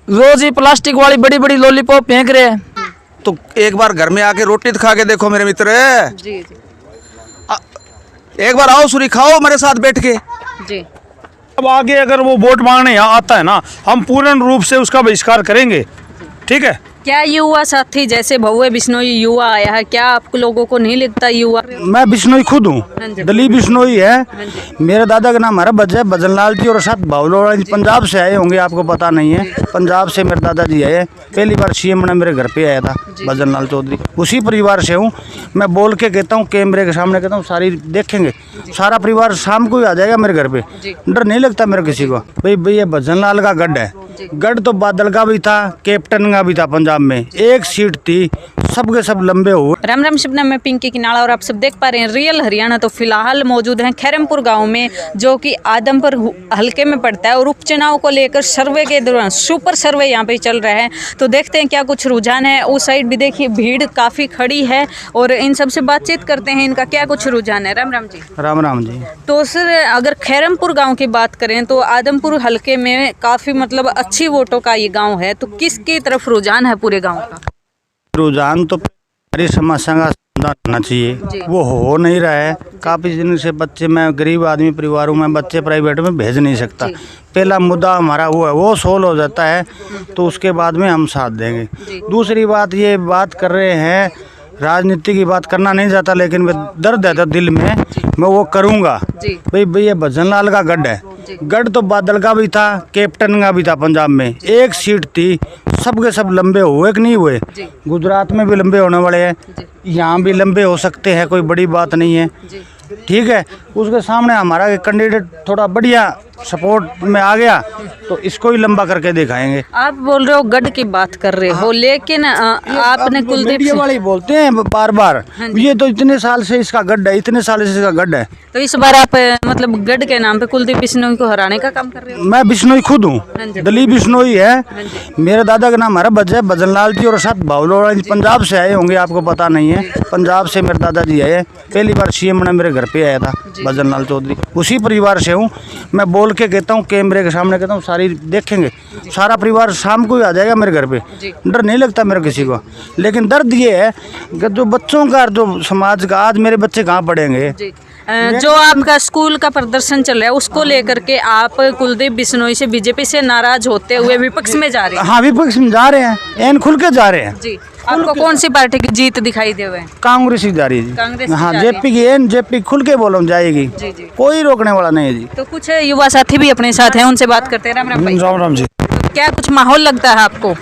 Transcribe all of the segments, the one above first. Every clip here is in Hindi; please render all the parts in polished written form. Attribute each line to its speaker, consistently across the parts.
Speaker 1: रोज ही प्लास्टिक वाली बड़ी बड़ी लॉलीपॉप फेंक रहे हैं।
Speaker 2: तो एक बार घर में आके रोटी तो खा के देखो मेरे मित्र।
Speaker 3: जी जी
Speaker 2: एक बार आओ सूरी खाओ मेरे साथ बैठ के।
Speaker 3: जी।
Speaker 4: अब आगे अगर वो वोट मांगने यहाँ आता है ना, हम पूर्ण रूप से उसका बहिष्कार करेंगे। ठीक है।
Speaker 3: क्या युवा साथी जैसे भव्य बिश्नोई युवा आया है, क्या आप लोगों को नहीं लगता युवा?
Speaker 5: मैं बिश्नोई खुद
Speaker 3: हाँ
Speaker 5: हूँ,
Speaker 3: जी।
Speaker 5: दलीप बिश्नोई है।
Speaker 3: हाँ जी।
Speaker 5: मेरे दादा का नाम हमारा भजन लाल जी और साथ बावलोड़ा जी पंजाब से आए होंगे, आपको पता नहीं है। पंजाब से मेरे दादाजी आए, पहली बार सीएम ने मेरे घर पे आया था भजन लाल चौधरी, उसी परिवार से हूँ। मैं बोल के कहता हूँ, कैमरे के सामने कहता हूँ, सारी देखेंगे, सारा परिवार शाम को ही आ जाएगा मेरे घर पे। डर नहीं लगता मेरे किसी को। भाई ये भजन लाल का गढ़ है। गढ़ तो बादल का भी था, कैप्टन का भी था। पंजाब में एक सीट थी, सबके सब लंबे हुए।
Speaker 3: राम राम शिवना, मैं पिंकी किनाला और आप सब देख पा रहे हैं रियल हरियाणा। तो फिलहाल मौजूद हैं खैरमपुर गांव में, जो कि आदमपुर हलके में पड़ता है, और उपचुनाव को लेकर सर्वे के दौरान सुपर सर्वे यहां पे चल रहा है। तो देखते हैं क्या कुछ रुझान है। उस साइड भी देखिए भीड़ काफ़ी खड़ी है, और इन सबसे बातचीत करते हैं, इनका क्या कुछ रुझान है। राम राम जी।
Speaker 5: राम राम जी।
Speaker 3: तो सर, अगर खैरमपुर गांव की बात करें तो आदमपुर हलके में काफ़ी मतलब अच्छी वोटों का ये गांव है, तो किसकी तरफ रुझान है पूरे गांव का?
Speaker 5: रुझान तो हमारी समस्या का समाधान होना चाहिए, वो हो नहीं रहा है। काफ़ी दिन से बच्चे, मैं गरीब आदमी परिवार हूँ, मैं बच्चे प्राइवेट में भेज नहीं सकता। पहला मुद्दा हमारा वो है, वो सोल्व हो जाता है तो उसके बाद में हम साथ देंगे। दूसरी बात, ये बात कर रहे हैं, राजनीति की बात करना नहीं चाहता, लेकिन मैं दर्द है दिल में, मैं वो करूँगा। भाई ये भजन लाल का गढ़ है। गढ़ तो बादल का भी था, कैप्टन का भी था। पंजाब में एक सीट थी, सबके सब लंबे हुए कि नहीं हुए। गुजरात में भी लंबे होने वाले हैं, यहाँ भी लंबे हो सकते हैं, कोई बड़ी बात नहीं है। ठीक है, उसके सामने हमारा कैंडिडेट थोड़ा बढ़िया सपोर्ट में आ गया तो इसको ही लंबा करके दिखाएंगे।
Speaker 3: आप बोल रहे हो गढ़ की बात कर रहे हो, लेकिन आपने कुलदीप
Speaker 5: मीडिया वाले बोलते हैं बार बार, ये तो इतने साल से इसका गढ़ है, इतने साल से इसका गढ़ है।
Speaker 3: तो इस बार आप मतलब गढ़ के नाम पे कुलदीप बिश्नोई को हराने का काम कर रहे हो?
Speaker 5: मैं बिश्नोई खुद हूँ, दलीप बिश्नोई है। मेरे दादा का नाम हमारा भजन लाल जी और साथ बावलोड़ा जी पंजाब से आए होंगे, आपको पता नहीं है। पंजाब से मेरे दादाजी आए, पहली बार सीएम ने मेरे घर पे आया था भजन लाल चौधरी, उसी परिवार से हूँ। मैं बोल के कहता हूँ, कैमरे के सामने कहता हूँ, सारी देखेंगे, सारा परिवार शाम को ही आ जाएगा मेरे घर पे। डर नहीं लगता मेरे किसी को। लेकिन दर्द ये है कि जो बच्चों का, जो समाज का, आज मेरे बच्चे कहाँ पढ़ेंगे।
Speaker 3: जो आपका स्कूल का प्रदर्शन चल रहा है, उसको लेकर के आप कुलदीप बिश्नोई से, बीजेपी से नाराज होते हुए विपक्ष में जा रहे हैं?
Speaker 5: हाँ, विपक्ष में जा रहे हैं, एन खुल के जा रहे हैं
Speaker 3: जी। आपको कौन सी पार्टी की जीत दिखाई दे हुए?
Speaker 5: कांग्रेस ही जा रही है
Speaker 3: कांग्रेस
Speaker 5: जी।
Speaker 3: ही
Speaker 5: हाँ,
Speaker 3: जा रही है।
Speaker 5: जेपी की एन, जेपी खुल के बोलो जाएगी,
Speaker 3: जी जी।
Speaker 5: कोई रोकने वाला नहीं है जी।
Speaker 3: तो कुछ युवा साथी भी अपने साथ हैं, उनसे बात करते हैं। राम राम भाई।
Speaker 4: राम राम जी।
Speaker 3: तो क्या कुछ माहौल लगता है आपको?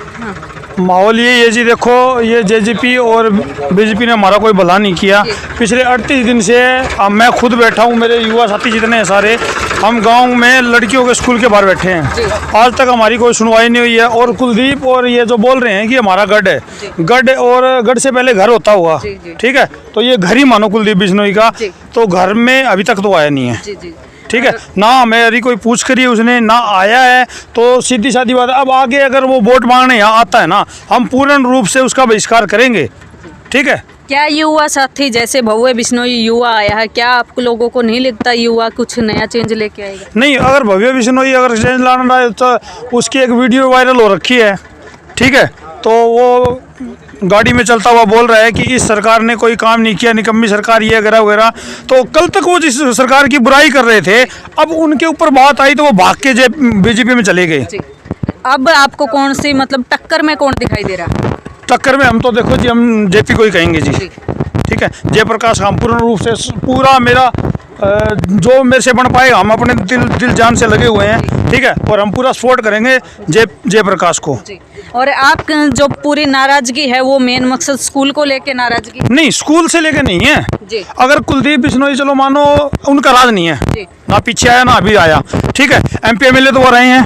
Speaker 4: माहौल ये जी, देखो ये जेजेपी और बीजेपी ने हमारा कोई भला नहीं किया। पिछले 38 दिन से अब मैं खुद बैठा हूँ, मेरे युवा साथी जितने हैं सारे, हम गांव में लड़कियों के स्कूल के बाहर बैठे हैं। आज तक हमारी कोई सुनवाई नहीं हुई है। और कुलदीप और ये जो बोल रहे हैं कि हमारा गढ़ है, गढ़ और गढ़ से पहले घर होता हुआ, ठीक है, तो ये घर ही मानो कुलदीप बिश्नोई का, तो घर में अभी तक तो आया नहीं है। ठीक है ना, मेरी कोई पूछ करी उसने ना आया है, तो सीधी सादी बात है। अब आगे अगर वो वोट मांगने यहाँ आता है ना, हम पूर्ण रूप से उसका बहिष्कार करेंगे। ठीक है।
Speaker 3: क्या युवा साथी जैसे भव्य बिश्नोई युवा आया है, क्या आप लोगों को नहीं लगता युवा कुछ नया चेंज लेके आएगा?
Speaker 4: नहीं, अगर भव्य बिश्नोई अगर चेंज लाना है तो उसकी एक वीडियो वायरल हो रखी है। ठीक है, तो वो गाड़ी में चलता हुआ बोल रहा है कि इस सरकार ने कोई काम नहीं किया, निकम्मी सरकार, ये वगैरह वगैरह। तो कल तक वो जिस सरकार की बुराई कर रहे थे, अब उनके ऊपर बात आई तो वो भाग के बीजेपी में चले गए।
Speaker 3: अब आपको कौन सी मतलब टक्कर में कौन दिखाई दे रहा है?
Speaker 4: टक्कर में हम तो देखो जी, हम जेपी को ही कहेंगे जी। ठीक है, जयप्रकाश हम पूर्ण रूप से, पूरा मेरा जो मेरे से बन पाएगा, हम अपने दिल जान से लगे हुए हैं। ठीक है, और हम पूरा सपोर्ट करेंगे जयप्रकाश को।
Speaker 3: और आप जो पूरी नाराजगी है, वो मेन मकसद स्कूल को लेके नाराजगी?
Speaker 4: नहीं, स्कूल से लेके नहीं है जी। अगर कुलदीप बिश्नोई, चलो मानो उनका राज नहीं है जी, ना पीछे आया ना अभी आया। ठीक है, एमपी एमएलए तो वो रहे हैं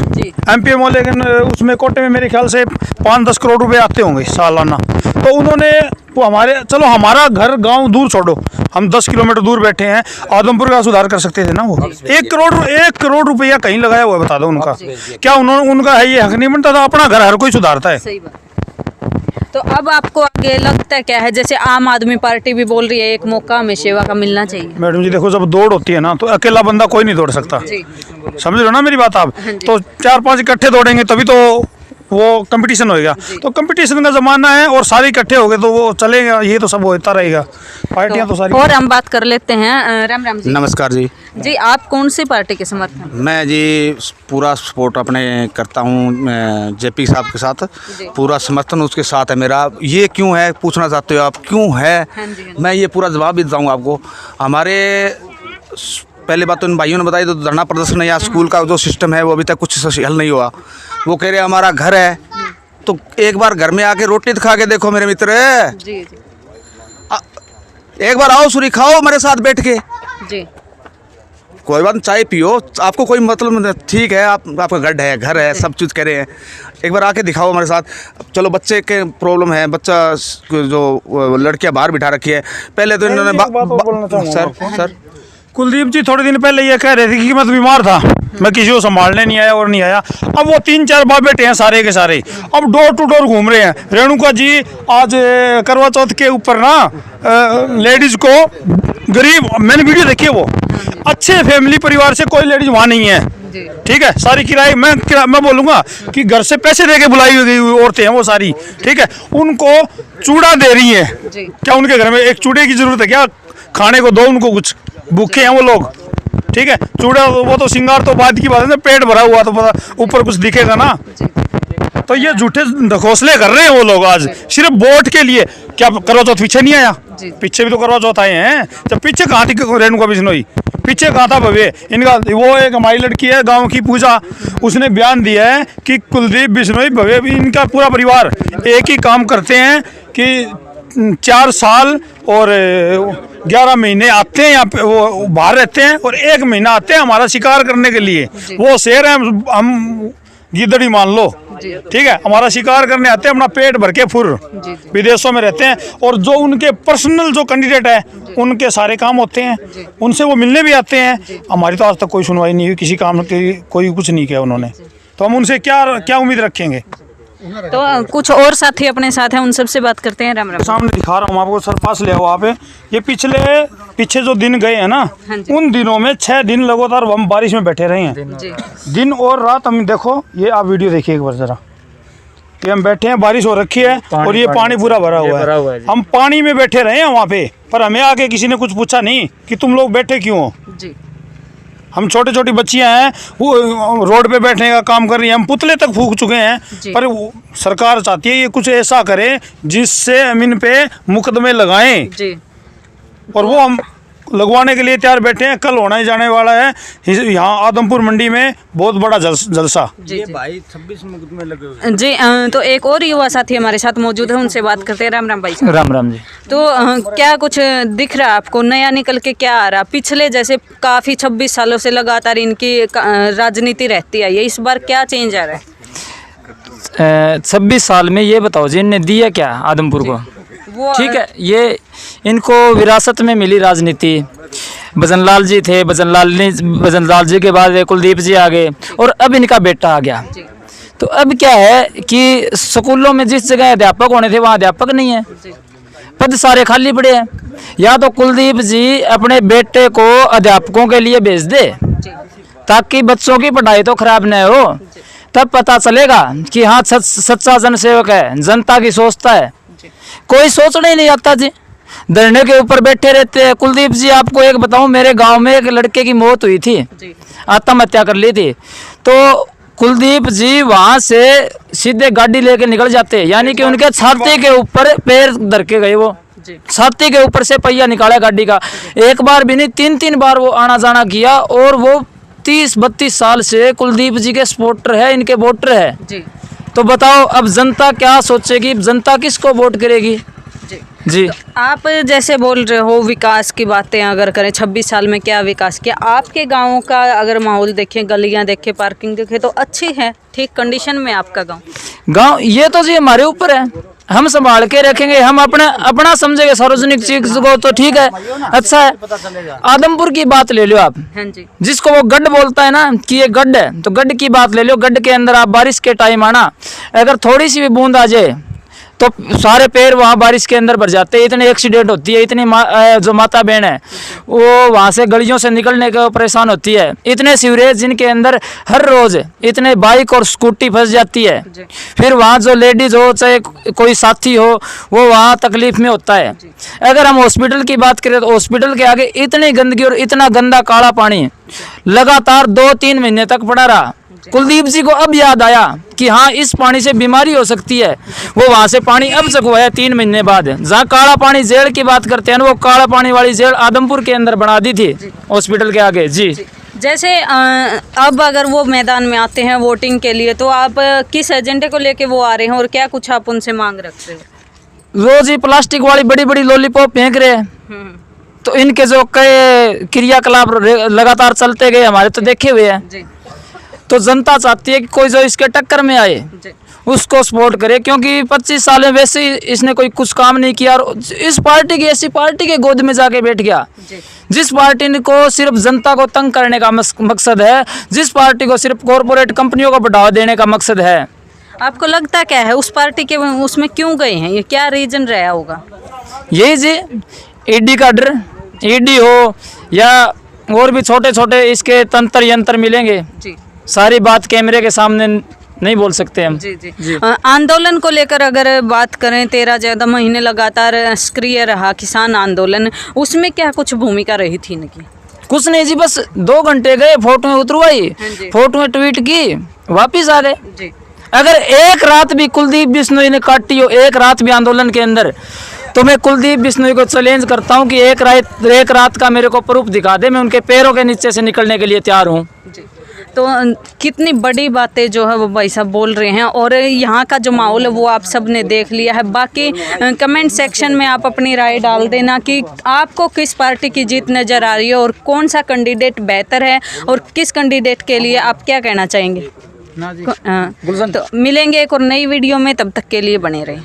Speaker 4: एमपी एमएलए, लेकिन उसमें कोटे में मेरे ख्याल से 5-10 करोड़ रुपए आते होंगे सालाना। तो उन्होंने वो हमारे, चलो हमारा घर गांव दूर छोड़ो, हम 10 किलोमीटर दूर बैठे हैं, आदमपुर का सुधार कर सकते थे ना। वो 1 करोड़ रुपया कहीं लगाया हुआ है, बता दो उनका क्या उनका है ये हक नहीं बनता था? अपना घर हर कोई सुधारता है।
Speaker 3: सही बात। तो अब आपको आगे लगता क्या है, जैसे आम आदमी पार्टी भी बोल रही है एक मौका हमें सेवा का मिलना चाहिए?
Speaker 4: मैडम जी देखो, जब दौड़ होती है ना, तो अकेला बंदा कोई नहीं दौड़ सकता। समझ लो ना मेरी बात आप। तो 4-5 इकट्ठे दौड़ेंगे तभी तो वो कंपटीशन होएगा। तो कंपटीशन का ज़माना है और सारे इकट्ठे हो गए तो वो चलेगा, ये तो सब होता रहेगा, पार्टियां तो सारी।
Speaker 3: और हम बात कर लेते हैं राम राम जी।
Speaker 2: नमस्कार जी।
Speaker 3: जी आप कौन सी पार्टी के समर्थन?
Speaker 2: मैं जी पूरा सपोर्ट अपने करता हूँ जेपी साहब के साथ, पूरा समर्थन उसके साथ है मेरा। ये क्यों है पूछना चाहते हो आप, क्यों है?
Speaker 3: हाँ जी।
Speaker 2: मैं ये पूरा जवाब भी दूँगा आपको। हमारे पहले बात तो इन भाइयों ने बताई, तो धरना प्रदर्शन या स्कूल का जो सिस्टम है वो अभी तक कुछ हल नहीं हुआ। वो कह रहे हमारा घर है, तो एक बार घर में आके रोटी खा के देखो मेरे मित्र।
Speaker 3: जी जी
Speaker 2: एक बार आओ सूरी खाओ मेरे साथ बैठ के,
Speaker 3: जी
Speaker 2: कोई बात चाय पियो, आपको कोई मतलब नहीं, ठीक है आपका घर है सब चीज़ कह रहे हैं, एक बार आके दिखाओ हमारे साथ। चलो बच्चे के प्रॉब्लम है, बच्चा जो लड़कियां बाहर बिठा रखी है, पहले तो इन्होंने सर
Speaker 4: कुलदीप जी थोड़े दिन पहले ये कह रहे थे कि मैं तो बीमार था, मैं किसी को संभालने नहीं आया और नहीं आया। अब वो 3-4 बाप बेटे हैं सारे के सारे, अब डोर टू डोर घूम रहे हैं। रेणुका जी आज करवा चौथ के ऊपर ना लेडीज को गरीब, मैंने वीडियो देखी है, वो अच्छे फैमिली परिवार से कोई लेडीज वहाँ नहीं है, ठीक है। सारी किराए मैं बोलूँगा कि घर से पैसे दे के बुलाई गई औरतें हैं वो सारी, ठीक है। उनको चूड़ा दे रही है, क्या उनके घर में एक चूड़े की जरूरत है क्या? खाने को दो उनको कुछ, भूखे हैं वो लोग, ठीक है। चूड़ा वो तो सिंगार तो बाद की बात है, पेट भरा हुआ तो पता ऊपर कुछ दिखेगा ना। तो ये झूठे घोंसले कर रहे हैं वो लोग आज सिर्फ वोट के लिए। क्या करवा चौथ पीछे नहीं आया? पीछे भी तो करवा चौथ आए हैं। जब पीछे कहाँ थी रेणुका बिश्नोई, पीछे कहाँ था भव्य इनका? वो एक हमारी लड़की है गांव की पूजा, उसने बयान दिया है कि कुलदीप बिश्नोई भव्य भी इनका पूरा परिवार एक ही काम करते हैं कि 4 साल और 11 महीने आते हैं यहाँ पे, वो बाहर रहते हैं, और 1 महीना आते हैं हमारा शिकार करने के लिए। वो शेर है, हम गिद्धड़ी मान लो, ठीक है। हमारा शिकार करने आते हैं, अपना पेट भर के फुर विदेशों में रहते हैं, और जो उनके पर्सनल जो कैंडिडेट है उनके सारे काम होते हैं, उनसे वो मिलने भी आते हैं। हमारी तो आज तक कोई सुनवाई नहीं हुई, किसी काम की कोई कुछ नहीं किया उन्होंने, तो हम उनसे क्या उम्मीद रखेंगे?
Speaker 3: तो कुछ और साथी अपने साथ हैं, उन सबसे बात करते हैं। राम राम।
Speaker 4: सामने दिखा रहा हूँ आपको, सर पास ले आओ आप। ये पीछे जो दिन गए हैं ना, उन दिनों में 6 दिन लगातार हम बारिश में बैठे रहे हैं, दिन और रात। हम देखो, ये आप वीडियो देखिए एक बार जरा, ये हम बैठे हैं, बारिश हो रखी है और ये पानी पूरा भरा हुआ है। हम पानी में बैठे रहे हैं वहाँ पे, पर हमें आके किसी ने कुछ पूछा नहीं कि तुम लोग बैठे क्यों हो। हम छोटी छोटी बच्चियां हैं, वो रोड पे बैठने का काम कर रही हैं, हम पुतले तक फूंक चुके हैं, पर सरकार चाहती है ये कुछ ऐसा करे जिससे हम इन पे मुकदमे लगाएं, और वो हम लगवाने के लिए तैयार बैठे हैं। कल होना ही जाने वाला है यहाँ आदमपुर मंडी में बहुत बड़ा जलसा।
Speaker 5: ये भाई 26 मुकदमे लगे हुए
Speaker 3: जी तो एक और युवा साथी हमारे साथ मौजूद है, उनसे बात करते हैं। राम राम भाई।
Speaker 1: राम राम जी।
Speaker 3: तो क्या कुछ दिख रहा है आपको नया निकल के, क्या आ रहा? पिछले जैसे काफ़ी 26 सालों से लगातार इनकी राजनीति रहती है, ये इस बार क्या चेंज आ रहा है?
Speaker 1: 26 साल में ये बताओ जी इनने दिया क्या आदमपुर को? ठीक है, ये इनको विरासत में मिली राजनीति। भजनलाल जी थे, भजनलाल जी के बाद कुलदीप जी आ गए, और अब इनका बेटा आ गया। तो अब क्या है कि स्कूलों में जिस जगह अध्यापक होने थे वहाँ अध्यापक नहीं है, पद सारे खाली पड़े हैं। या तो कुलदीप जी अपने बेटे को अध्यापकों के लिए भेज दे ताकि बच्चों की पढ़ाई तो खराब न हो, तब पता चलेगा कि हाँ सच्चा जनसेवक है, जनता की सोचता है। कोई सोचना ही नहीं आता जी, धरने के ऊपर बैठे रहते हैं। कुलदीप जी आपको एक बताऊं, मेरे गांव में एक लड़के की मौत हुई थी, आत्महत्या कर ली थी, तो कुलदीप जी वहां से सीधे गाड़ी लेके निकल जाते, यानी कि उनके छाती के ऊपर पैर धर के गए, वो छाती के ऊपर से पहिया निकाला गाड़ी का। एक बार भी नहीं, 3 बार वो आना जाना किया, और वो 30-32 साल से कुलदीप जी के सपोर्टर है, इनके वोटर है। तो बताओ अब जनता क्या सोचेगी, जनता किसको वोट करेगी? जी
Speaker 3: तो आप जैसे बोल रहे हो विकास की बातें अगर करें, 26 साल में क्या विकास किया? आपके गांव का अगर माहौल देखें, गलियां देखें, पार्किंग देखें, तो अच्छी है, ठीक कंडीशन में आपका गांव।
Speaker 1: ये तो जी हमारे ऊपर है, हम संभाल के रखेंगे, हम अपना समझेंगे सार्वजनिक चीज को, तो ठीक है, अच्छा है। आदमपुर की बात ले लो आप, जिसको वो गढ़ बोलता है ना कि ये गढ़ है, तो गढ़ की बात ले लो। गढ़ के अंदर आप बारिश के टाइम आना, अगर थोड़ी सी भी बूंद आ जाए तो सारे पैर वहाँ बारिश के अंदर भर जाते हैं, इतने एक्सीडेंट होती है, इतनी जो माता बहन है वो वहाँ से गलियों से निकलने को परेशान होती है, इतने सीवरेज जिनके अंदर हर रोज इतने बाइक और स्कूटी फंस जाती है। फिर वहाँ जो लेडीज हो चाहे कोई साथी हो वो वहाँ तकलीफ में होता है। अगर हम हॉस्पिटल की बात करें तो हॉस्पिटल के आगे इतनी गंदगी और इतना गंदा काला पानी लगातार 2-3 महीने तक पड़ा रहा। कुलदीप जी को अब याद आया कि हाँ इस पानी से बीमारी हो सकती है, वो वहाँ से पानी अब चकवाया 3 महीने बाद। जहाँ काला पानी जेल की बात करते हैं वो काला पानी वाली जेल आदमपुर के अंदर बना दी थी हॉस्पिटल के आगे। जी
Speaker 3: जैसे अब अगर वो मैदान में आते हैं वोटिंग के लिए तो आप किस एजेंडे को लेके वो आ रहे हैं और क्या कुछ आप उनसे मांग रखते हैं?
Speaker 1: रोज ही प्लास्टिक वाली बड़ी बड़ी लॉलीपॉप फेंक रहे हैं, तो इनके जो कई क्रियाकलाप लगातार चलते गए हमारे तो देखे हुए हैं। तो जनता चाहती है कि कोई जो इसके टक्कर में आए उसको सपोर्ट करे, क्योंकि 25 साल में वैसे ही इसने कोई कुछ काम नहीं किया और इस पार्टी की ऐसी पार्टी के गोद में जाके बैठ गया जिस पार्टी को सिर्फ जनता को तंग करने का मकसद है, जिस पार्टी को सिर्फ कॉरपोरेट कंपनियों को बढ़ावा देने का मकसद है।
Speaker 3: आपको लगता क्या है उस पार्टी के उसमें क्यों गए हैं, ये क्या रीजन रहा होगा?
Speaker 1: यही जी ईडी का डर, ईडी हो या और भी छोटे छोटे इसके तंत्र यंत्र मिलेंगे
Speaker 3: जी।
Speaker 1: सारी बात कैमरे के सामने नहीं बोल सकते हम।
Speaker 3: जी। आंदोलन को लेकर अगर बात करें 13-14 महीने लगातार सक्रिय रहा किसान आंदोलन, उसमें क्या कुछ भूमिका रही थी इनकी?
Speaker 1: कुछ नहीं जी, बस 2 घंटे गए, फोटो उतरवाई, फोटो ट्वीट की, वापिस आ गए। अगर एक रात भी कुलदीप बिश्नोई ने काटी हो, एक रात भी आंदोलन के अंदर, तो मैं कुलदीप बिश्नोई को चैलेंज करता हूं कि एक रात का मेरे को प्रूफ दिखा दे, मैं उनके पैरों के नीचे से निकलने के लिए तैयार हूं।
Speaker 3: तो कितनी बड़ी बातें जो है वो भाई साहब बोल रहे हैं और यहाँ का जो माहौल है वो आप सब ने देख लिया है। बाकी कमेंट सेक्शन में आप अपनी राय डाल देना कि आपको किस पार्टी की जीत नज़र आ रही है और कौन सा कैंडिडेट बेहतर है और किस कैंडिडेट के लिए आप क्या कहना चाहेंगे। तो मिलेंगे एक और नई वीडियो में, तब तक के लिए बने रहें।